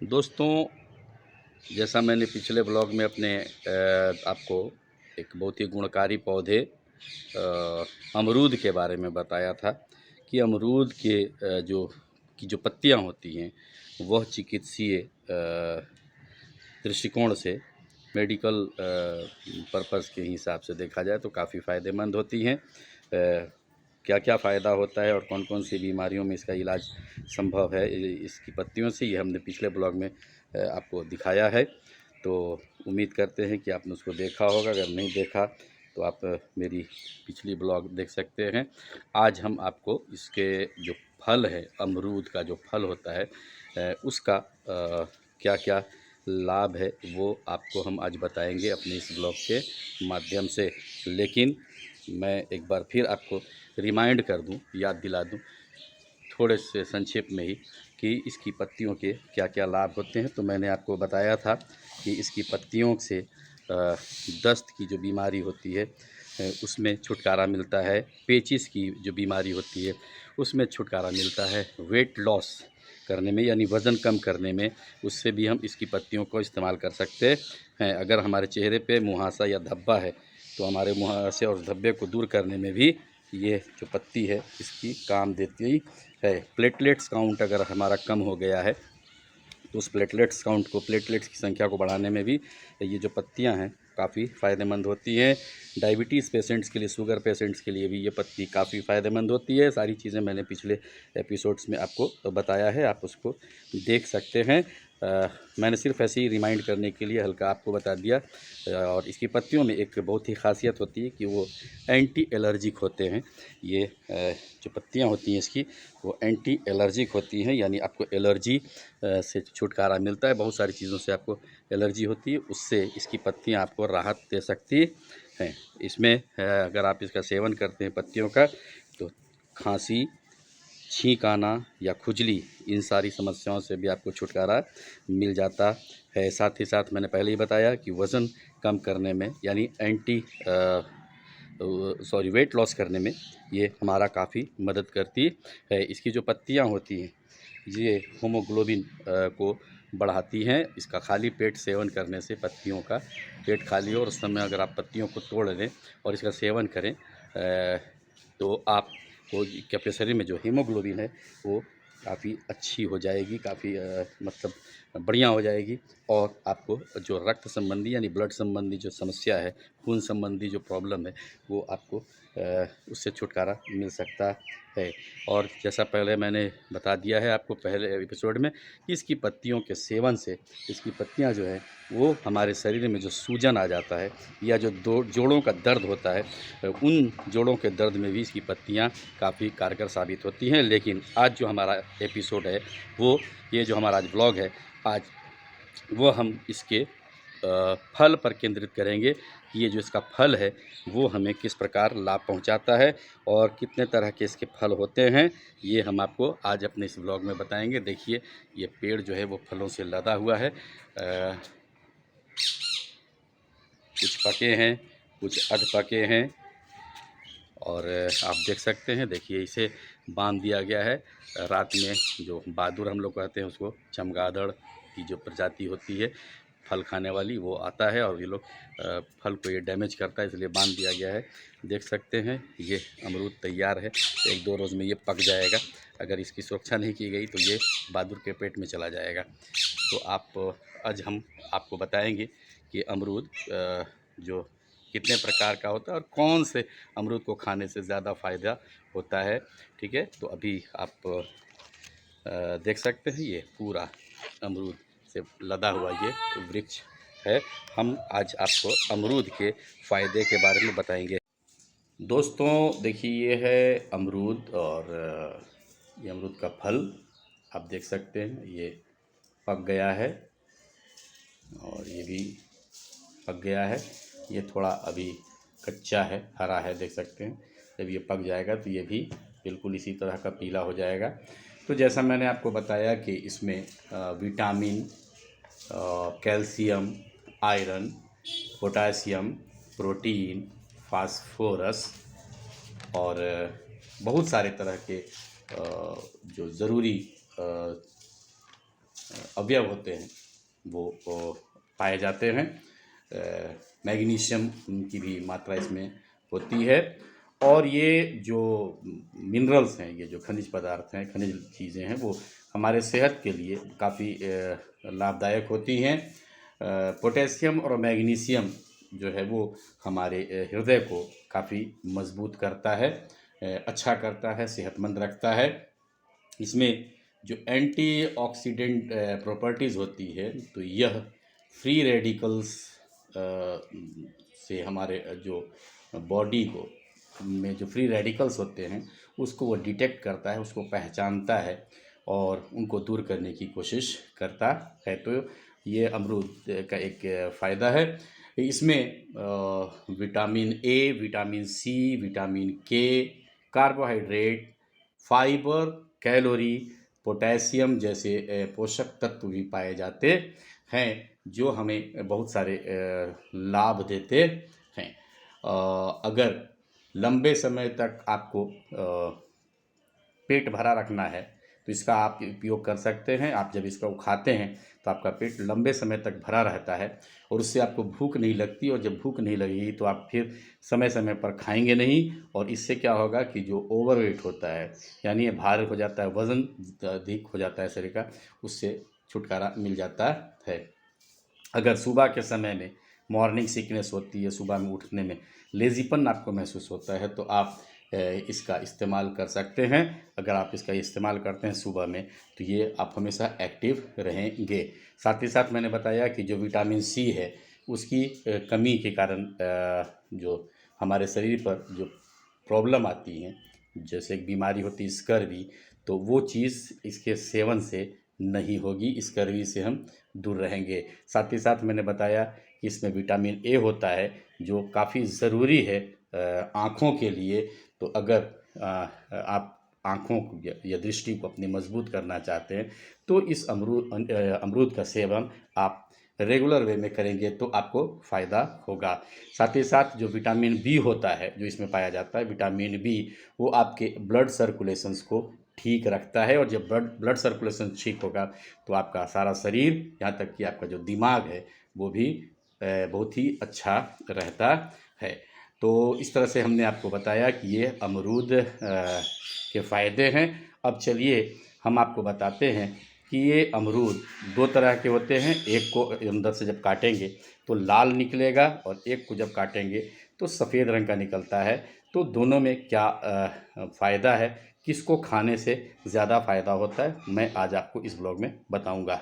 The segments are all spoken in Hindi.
दोस्तों, जैसा मैंने पिछले ब्लॉग में अपने आपको एक बहुत ही गुणकारी पौधे अमरूद के बारे में बताया था कि अमरूद के जो पत्तियां होती हैं वह चिकित्सीय दृष्टिकोण से मेडिकल पर्पज़ के हिसाब से देखा जाए तो काफ़ी फ़ायदेमंद होती हैं। क्या क्या फ़ायदा होता है और कौन कौन सी बीमारियों में इसका इलाज संभव है इसकी पत्तियों से, ये हमने पिछले ब्लॉग में आपको दिखाया है। तो उम्मीद करते हैं कि आपने उसको देखा होगा। अगर नहीं देखा तो आप मेरी पिछली ब्लॉग देख सकते हैं। आज हम आपको इसके जो फल है, अमरूद का जो फल होता है उसका क्या क्या लाभ है वो आपको हम आज बताएंगे अपने इस ब्लॉग के माध्यम से। लेकिन मैं एक बार फिर आपको रिमाइंड कर दूं, याद दिला दूं थोड़े से संक्षेप में ही कि इसकी पत्तियों के क्या क्या लाभ होते हैं। तो मैंने आपको बताया था कि इसकी पत्तियों से दस्त की जो बीमारी होती है उसमें छुटकारा मिलता है। पेचिस की जो बीमारी होती है उसमें छुटकारा मिलता है। वेट लॉस करने में यानी वज़न कम करने में उससे भी हम इसकी पत्तियों को इस्तेमाल कर सकते हैं। अगर हमारे चेहरे पे मुहासा या धब्बा है तो हमारे मुहासे और धब्बे को दूर करने में भी ये जो पत्ती है इसकी काम देती है। प्लेटलेट्स काउंट अगर हमारा कम हो गया है तो उस प्लेटलेट्स की संख्या को बढ़ाने में भी ये जो पत्तियां हैं काफ़ी फ़ायदेमंद होती हैं। डायबिटीज़ पेशेंट्स के लिए, शुगर पेशेंट्स के लिए भी ये पत्ती काफ़ी फ़ायदेमंद होती है। सारी चीज़ें मैंने पिछले एपिसोड्स में आपको बताया है, आप उसको देख सकते हैं। मैंने सिर्फ ऐसे ही रिमाइंड करने के लिए हल्का आपको बता दिया। और इसकी पत्तियों में एक बहुत ही ख़ासियत होती है कि वो एंटी एलर्जिक होते हैं। ये जो पत्तियां होती हैं इसकी वो एंटी एलर्जिक होती हैं, यानी आपको एलर्जी से छुटकारा मिलता है। बहुत सारी चीज़ों से आपको एलर्जी होती है, उससे इसकी पत्तियां आपको राहत दे सकती हैं। इसमें अगर आप इसका सेवन करते हैं पत्तियों का तो खांसी, छींक आना या खुजली, इन सारी समस्याओं से भी आपको छुटकारा मिल जाता है। साथ ही साथ मैंने पहले ही बताया कि वज़न कम करने में यानी वेट लॉस करने में ये हमारा काफ़ी मदद करती है। इसकी जो पत्तियां होती हैं ये हीमोग्लोबिन को बढ़ाती हैं। इसका खाली पेट सेवन करने से, पत्तियों का पेट खाली हो और उस समय अगर आप पत्तियों को तोड़ लें और इसका सेवन करें तो आपको आपके शरीर में जो हीमोग्लोबिन है वो काफ़ी अच्छी हो जाएगी, काफ़ी मतलब बढ़िया हो जाएगी। और आपको जो रक्त संबंधी यानी ब्लड संबंधी जो समस्या है, खून संबंधी जो प्रॉब्लम है वो आपको उससे छुटकारा मिल सकता है। और जैसा पहले मैंने बता दिया है आपको पहले एपिसोड में कि इसकी पत्तियों के सेवन से, इसकी पत्तियां जो है वो हमारे शरीर में जो सूजन आ जाता है या जो दो जोड़ों का दर्द होता है उन जोड़ों के दर्द में भी इसकी पत्तियां काफ़ी कारगर साबित होती हैं। लेकिन आज जो हमारा एपिसोड है वो, ये जो हमारा आज ब्लॉग है आज, वो हम इसके फल पर केंद्रित करेंगे कि ये जो इसका फल है वो हमें किस प्रकार लाभ पहुंचाता है और कितने तरह के इसके फल होते हैं, ये हम आपको आज अपने इस ब्लॉग में बताएंगे। देखिए ये पेड़ जो है वो फलों से लदा हुआ है। कुछ पके हैं, कुछ अध पके हैं और आप देख सकते हैं। देखिए इसे बांध दिया गया है। रात में जो बहादुर हम लोग कहते हैं उसको, चमगादड़ की जो प्रजाति होती है फल खाने वाली, वो आता है और ये लोग फल को ये डैमेज करता है, इसलिए बांध दिया गया है। देख सकते हैं ये अमरूद तैयार है, 1-2 रोज़ में ये पक जाएगा। अगर इसकी सुरक्षा नहीं की गई तो ये बहादुर के पेट में चला जाएगा। तो आज हम आपको बताएंगे कि अमरूद जो कितने प्रकार का होता है और कौन से अमरूद को खाने से ज़्यादा फ़ायदा होता है। ठीक है, तो अभी आप देख सकते हैं ये पूरा अमरूद से लदा हुआ ये वृक्ष है। हम आज आपको अमरूद के फ़ायदे के बारे में बताएंगे। दोस्तों देखिए ये है अमरूद और ये अमरूद का फल आप देख सकते हैं, ये पक गया है और ये भी पक गया है। ये थोड़ा अभी कच्चा है, हरा है, देख सकते हैं। जब ये पक जाएगा तो ये भी बिल्कुल इसी तरह का पीला हो जाएगा। तो जैसा मैंने आपको बताया कि इसमें vitamin, calcium, iron, potassium, protein, phosphorus और बहुत सारे तरह के जो ज़रूरी अवयव होते हैं वो पाए जाते हैं। मैग्नीशियम की भी मात्रा इसमें होती है। और ये जो मिनरल्स हैं, ये जो खनिज पदार्थ हैं, खनिज चीज़ें हैं, वो हमारे सेहत के लिए काफ़ी लाभदायक होती हैं। पोटेशियम और मैग्नीशियम जो है वो हमारे हृदय को काफ़ी मजबूत करता है, अच्छा करता है, सेहतमंद रखता है। इसमें जो एंटीऑक्सीडेंट प्रॉपर्टीज़ होती है, तो यह फ्री रेडिकल्स से हमारे जो बॉडी को में जो फ्री रेडिकल्स होते हैं उसको वो डिटेक्ट करता है, उसको पहचानता है और उनको दूर करने की कोशिश करता है। तो ये अमरूद का एक फ़ायदा है। इसमें vitamin A, vitamin C, vitamin K, carbohydrate, fibre, calorie, potassium जैसे पोषक तत्व भी पाए जाते हैं, जो हमें बहुत सारे लाभ देते हैं। अगर लंबे समय तक आपको पेट भरा रखना है तो इसका आप उपयोग कर सकते हैं। आप जब इसको खाते हैं तो आपका पेट लंबे समय तक भरा रहता है और उससे आपको भूख नहीं लगती, और जब भूख नहीं लगेगी तो आप फिर समय समय पर खाएंगे नहीं, और इससे क्या होगा कि जो ओवरवेट होता है, यानी ये भार हो जाता है, वज़न अधिक हो जाता है शरीर का, उससे छुटकारा मिल जाता है। अगर सुबह के समय में मॉर्निंग सिकनेस होती है, सुबह में उठने में लेज़ीपन आपको महसूस होता है, तो आप इसका इस्तेमाल कर सकते हैं। अगर आप इसका इस्तेमाल करते हैं सुबह में तो ये आप हमेशा एक्टिव रहेंगे। साथ ही साथ मैंने बताया कि जो विटामिन सी है उसकी कमी के कारण जो हमारे शरीर पर जो प्रॉब्लम आती हैं, जैसे एक बीमारी होती है स्कर्वी, तो वो चीज़ इसके सेवन से नहीं होगी, स्कर्वी से हम दूर रहेंगे। साथ ही साथ मैंने बताया कि इसमें विटामिन ए होता है जो काफ़ी ज़रूरी है आँखों के लिए। तो अगर आप आँखों को या दृष्टि को अपनी मजबूत करना चाहते हैं तो इस अमरूद का सेवन आप रेगुलर वे में करेंगे तो आपको फ़ायदा होगा। साथ ही साथ जो विटामिन बी होता है जो इसमें पाया जाता है, विटामिन बी, वो आपके ब्लड सर्कुलेशंस को ठीक रखता है, और जब ब्लड सर्कुलेशन ठीक होगा तो आपका सारा शरीर, यहाँ तक कि आपका जो दिमाग है वो भी बहुत ही अच्छा रहता है। तो इस तरह से हमने आपको बताया कि ये अमरूद के फ़ायदे हैं। अब चलिए हम आपको बताते हैं कि ये अमरूद दो तरह के होते हैं। एक को अंदर से जब काटेंगे तो लाल निकलेगा, और एक को जब काटेंगे तो सफ़ेद रंग का निकलता है। तो दोनों में क्या फ़ायदा है, किसको खाने से ज़्यादा फ़ायदा होता है, मैं आज आपको इस ब्लॉग में बताऊंगा।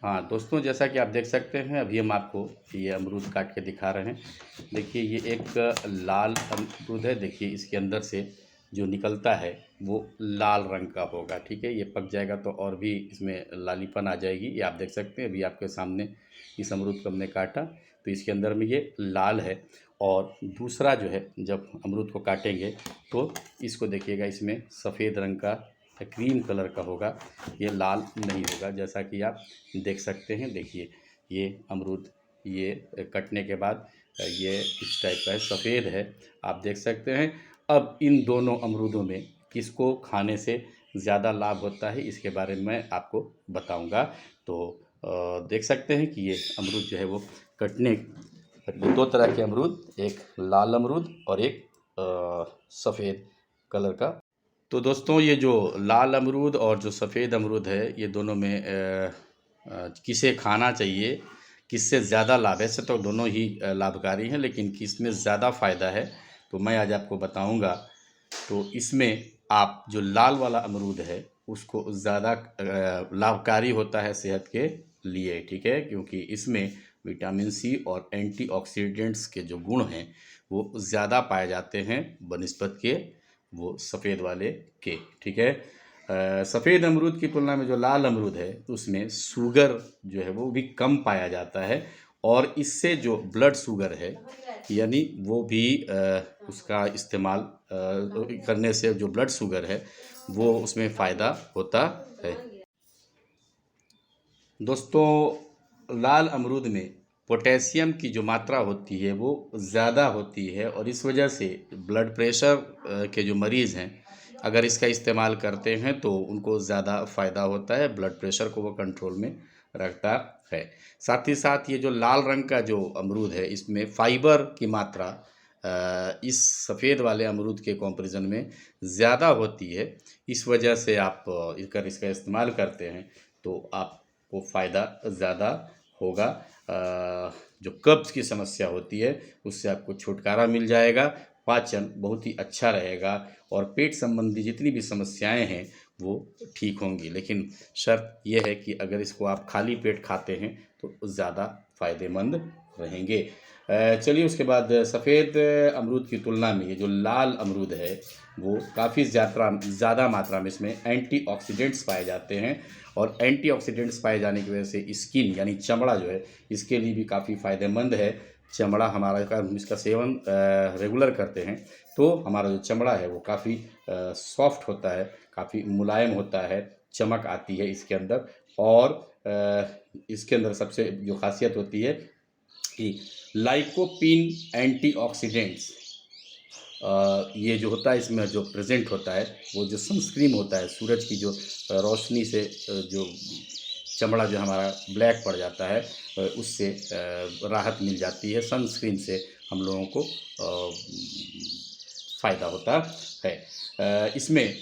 हाँ दोस्तों, जैसा कि आप देख सकते हैं, अभी हम आपको ये अमरूद काट के दिखा रहे हैं। देखिए ये एक लाल अमरूद है। देखिए इसके अंदर से जो निकलता है वो लाल रंग का होगा, ठीक है। ये पक जाएगा तो और भी इसमें लालीपन आ जाएगी। ये आप देख सकते हैं, अभी आपके सामने इस अमरूद को हमने काटा तो इसके अंदर में ये लाल है। और दूसरा जो है, जब अमरूद को काटेंगे तो इसको देखिएगा, इसमें सफ़ेद रंग का क्रीम कलर का होगा, ये लाल नहीं होगा। जैसा कि आप देख सकते हैं, देखिए ये अमरूद ये कटने के बाद ये इस टाइप का है, सफ़ेद है, आप देख सकते हैं। अब इन दोनों अमरूदों में किसको खाने से ज़्यादा लाभ होता है, इसके बारे में मैं आपको बताऊंगा। तो देख सकते हैं कि ये अमरूद जो है वो कटने, दो तरह के अमरूद, एक लाल अमरूद और एक सफ़ेद कलर का। तो दोस्तों, ये जो लाल अमरूद और जो सफ़ेद अमरूद है, ये दोनों में किसे खाना चाहिए, किससे ज़्यादा लाभ है। ऐसे तो दोनों ही लाभकारी हैं, लेकिन किस में ज़्यादा फ़ायदा है तो मैं आज आपको बताऊंगा। तो इसमें आप जो लाल वाला अमरूद है उसको ज़्यादा लाभकारी होता है सेहत के लिए, ठीक है, क्योंकि इसमें विटामिन सी और एंटीऑक्सीडेंट्स के जो गुण हैं वो ज़्यादा पाए जाते हैं बनिस्बत के वो सफ़ेद वाले के, ठीक है। सफ़ेद अमरूद की तुलना में जो लाल अमरूद है उसमें शुगर जो है वो भी कम पाया जाता है, और इससे जो ब्लड शुगर है यानी वो भी उसका इस्तेमाल करने से जो ब्लड शुगर है वो उसमें फ़ायदा होता है। दोस्तों, लाल अमरूद में पोटेशियम की जो मात्रा होती है वो ज़्यादा होती है, और इस वजह से ब्लड प्रेशर के जो मरीज़ हैं अगर इसका इस्तेमाल करते हैं तो उनको ज़्यादा फ़ायदा होता है, ब्लड प्रेशर को वो कंट्रोल में रखता है। साथ ही साथ ये जो लाल रंग का जो अमरूद है, इसमें फ़ाइबर की मात्रा इस सफ़ेद वाले अमरूद के कंपैरिज़न में ज़्यादा होती है। इस वजह से आप अगर इसका इस्तेमाल करते हैं तो आपको फ़ायदा ज़्यादा होगा। जो कब्ज़ की समस्या होती है उससे आपको छुटकारा मिल जाएगा, पाचन बहुत ही अच्छा रहेगा और पेट संबंधी जितनी भी समस्याएं हैं वो ठीक होंगी। लेकिन शर्त यह है कि अगर इसको आप खाली पेट खाते हैं तो ज़्यादा फ़ायदेमंद रहेंगे। चलिए, उसके बाद सफ़ेद अमरूद की तुलना में ये जो लाल अमरूद है वो काफ़ी ज़्यादा मात्रा में इसमें एंटीऑक्सीडेंट्स पाए जाते हैं और एंटीऑक्सीडेंट्स पाए जाने की वजह से स्किन यानी चमड़ा जो है इसके लिए भी काफ़ी फ़ायदेमंद है। चमड़ा हमारा का हम इसका सेवन रेगुलर करते हैं तो हमारा जो चमड़ा है वो काफ़ी सॉफ्ट होता है, काफ़ी मुलायम होता है, चमक आती है इसके अंदर। और इसके अंदर सबसे जो खासियत होती है कि लाइकोपीन एंटीऑक्सीडेंट्स ये जो होता है इसमें जो प्रेजेंट होता है वो जो सनस्क्रीन होता है, सूरज की जो रोशनी से जो चमड़ा जो हमारा ब्लैक पड़ जाता है उससे राहत मिल जाती है। सनस्क्रीन से हम लोगों को फ़ायदा होता है। इसमें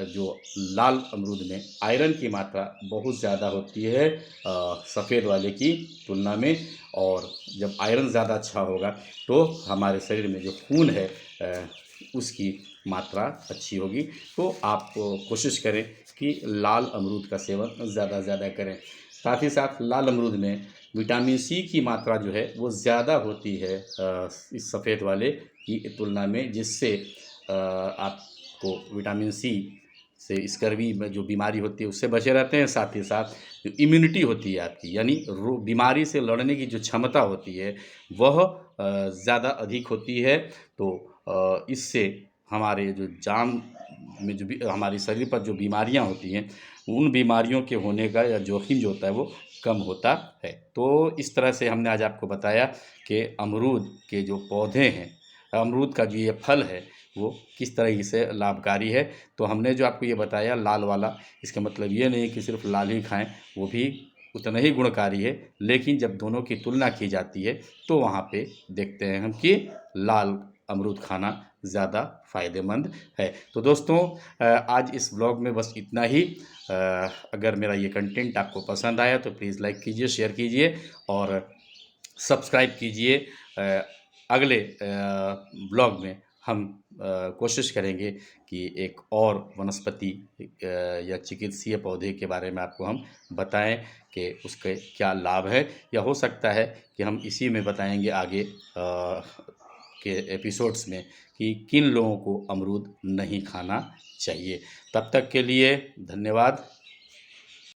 जो लाल अमरूद में आयरन की मात्रा बहुत ज़्यादा होती है सफ़ेद वाले की तुलना में। और जब आयरन ज़्यादा अच्छा होगा तो हमारे शरीर में जो खून है उसकी मात्रा अच्छी होगी। तो आप कोशिश करें कि लाल अमरूद का सेवन ज़्यादा करें। साथ ही साथ लाल अमरूद में विटामिन सी की मात्रा जो है वो ज़्यादा होती है इस सफ़ेद वाले की तुलना में, जिससे आपको विटामिन सी से स्कर्वी में जो बीमारी होती है उससे बचे रहते हैं। साथ ही साथ जो इम्यूनिटी होती है आपकी, यानी बीमारी से लड़ने की जो क्षमता होती है वह ज़्यादा अधिक होती है। तो इससे हमारे जो जान में जो भी हमारे शरीर पर जो बीमारियां होती हैं उन बीमारियों के होने का या जोखिम जो होता है वो कम होता है। तो इस तरह से हमने आज आपको बताया कि अमरूद के जो पौधे हैं, अमरूद का जो ये फल है वो किस तरह से लाभकारी है। तो हमने जो आपको ये बताया लाल वाला, इसका मतलब ये नहीं कि सिर्फ लाल ही खाएं, वो भी उतना ही गुणकारी है। लेकिन जब दोनों की तुलना की जाती है तो वहाँ पे देखते हैं हम कि लाल अमरूद खाना ज़्यादा फ़ायदेमंद है। तो दोस्तों, आज इस ब्लॉग में बस इतना ही। अगर मेरा ये कंटेंट आपको पसंद आया तो प्लीज़ लाइक कीजिए, शेयर कीजिए और सब्सक्राइब कीजिए। अगले ब्लॉग में हम कोशिश करेंगे कि एक और वनस्पति या चिकित्सीय पौधे के बारे में आपको हम बताएं कि उसके क्या लाभ है, या हो सकता है कि हम इसी में बताएंगे आगे के एपिसोड्स में कि किन लोगों को अमरूद नहीं खाना चाहिए। तब तक के लिए धन्यवाद।